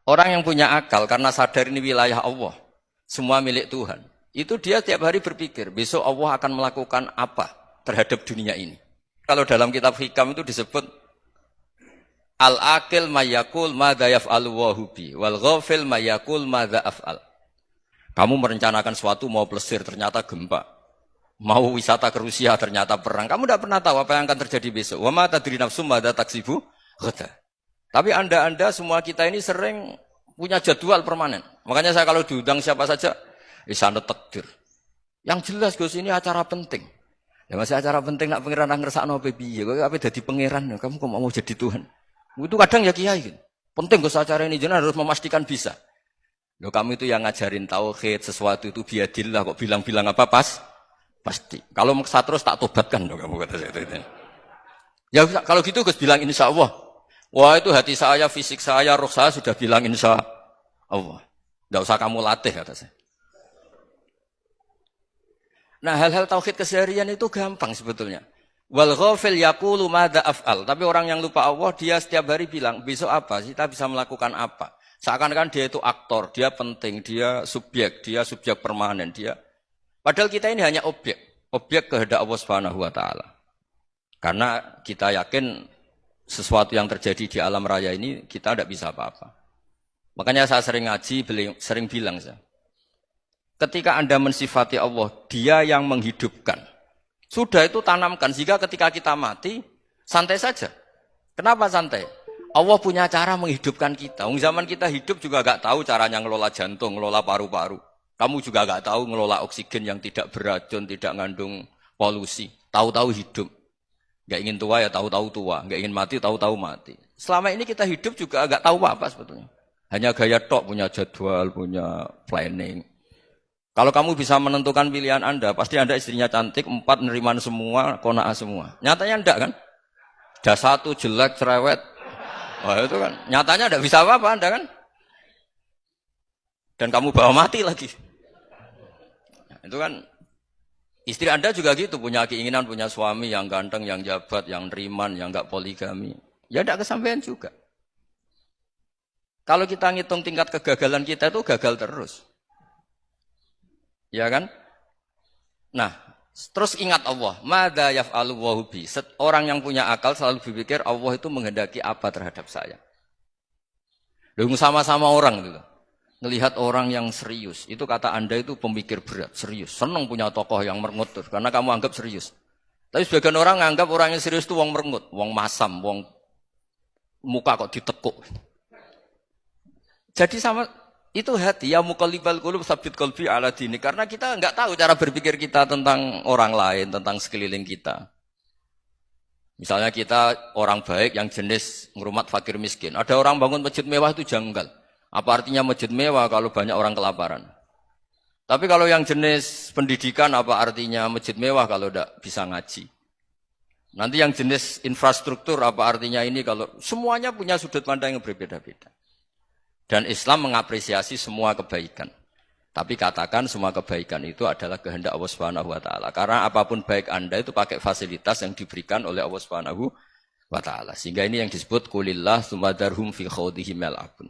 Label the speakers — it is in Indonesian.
Speaker 1: Orang yang punya akal karena sadar ini wilayah Allah, semua milik Tuhan. Itu dia tiap hari berpikir, besok Allah akan melakukan apa terhadap dunia ini. Kalau dalam kitab Hikam itu disebut al-akil mayakul madza yaf'alu wa hubi wal ghafil mayakul madza af'al. Kamu merencanakan sesuatu mau plesir ternyata gempa. Mau wisata ke Rusia ternyata perang. Kamu tidak pernah tahu apa yang akan terjadi besok. Wa ma tadri nafsum madza taksibu ghada. Tapi anda semua kita ini sering punya jadwal permanen. Makanya saya kalau diundang siapa saja, sana takdir. Yang jelas Gus ini acara penting. Ya masih acara penting nak pangeran ngersakno piye? Kowe ape dadi pangeran? Kamu kok mau jadi Tuhan? Itu kadang ya kiai. Penting Gus acara ini jenengan harus memastikan bisa. Loh kamu itu yang ngajarin tauhid, sesuatu itu biadillah kok bilang-bilang apa pasti. Kalau maksa terus tak tobatkan loh kamu kata saya itu. Ya kalau gitu Gus bilang insya Allah. Wah itu hati saya, fisik saya, roh saya sudah bilang insya Allah. Tidak usah kamu latih kata saya. Nah hal-hal tauhid keseharian itu gampang sebetulnya. Wal ghafil yaqulu madza af'al. Tapi orang yang lupa Allah dia setiap hari bilang besok apa? Kita bisa melakukan apa? Seakan-akan dia itu aktor, dia penting, dia subjek permanen, dia. Padahal kita ini hanya objek kehendak Allah Subhanahu wa taala. Karena kita yakin sesuatu yang terjadi di alam raya ini kita tidak bisa apa-apa. Makanya saya sering ngaji, sering bilang saya. Ketika Anda mensifati Allah, dia yang menghidupkan. Sudah itu tanamkan, sehingga ketika kita mati, santai saja. Kenapa santai? Allah punya cara menghidupkan kita. Zaman kita hidup juga gak tahu caranya ngelola jantung, ngelola paru-paru. Kamu juga gak tahu ngelola oksigen yang tidak beracun, tidak ngandung polusi. Tahu-tahu hidup. Gak ingin tua ya tahu-tahu tua. Gak ingin mati tahu-tahu mati. Selama ini kita hidup juga gak tahu apa sebetulnya. Hanya gaya tok, punya jadwal, punya planning. Kalau kamu bisa menentukan pilihan Anda, pasti Anda istrinya cantik, 4 neriman semua, kona'ah semua. Nyatanya enggak kan? Ada 1 jelek, cerewet. Wah itu kan, nyatanya enggak bisa apa-apa Anda kan? Dan kamu bawa mati lagi. Nah, itu kan, istri Anda juga gitu, punya keinginan, punya suami yang ganteng, yang jabat, yang neriman, yang enggak poligami. Ya enggak kesampaian juga. Kalau kita ngitung tingkat kegagalan kita itu gagal terus. Ya kan? Nah, terus ingat Allah. Madza yaf'alu wa hubi. Orang yang punya akal selalu berpikir Allah itu menghendaki apa terhadap saya. Lalu sama-sama orang gitu. Ngelihat orang yang serius. Itu kata Anda itu pemikir berat, serius. Senang punya tokoh yang merengut karena kamu anggap serius. Tapi sebagian orang anggap orang yang serius itu wong merengut, wong masam, wong muka kok ditekuk. Jadi sama itu hati ya muqallibal qulub tsabbit qalbi ala dini, karena kita enggak tahu cara berpikir kita tentang orang lain, tentang sekeliling kita. Misalnya kita orang baik yang jenis ngrumat fakir miskin. Ada orang bangun masjid mewah itu janggal. Apa artinya masjid mewah kalau banyak orang kelaparan? Tapi kalau yang jenis pendidikan apa artinya masjid mewah kalau enggak bisa ngaji? Nanti yang jenis infrastruktur apa artinya ini kalau semuanya punya sudut pandang yang berbeda-beda. Dan Islam mengapresiasi semua kebaikan. Tapi katakan semua kebaikan itu adalah kehendak Allah Subhanahu wa taala. Karena apapun baik Anda itu pakai fasilitas yang diberikan oleh Allah Subhanahu wa taala. Sehingga ini yang disebut qulillah tsumma darhum fi khawdihim yal'abun.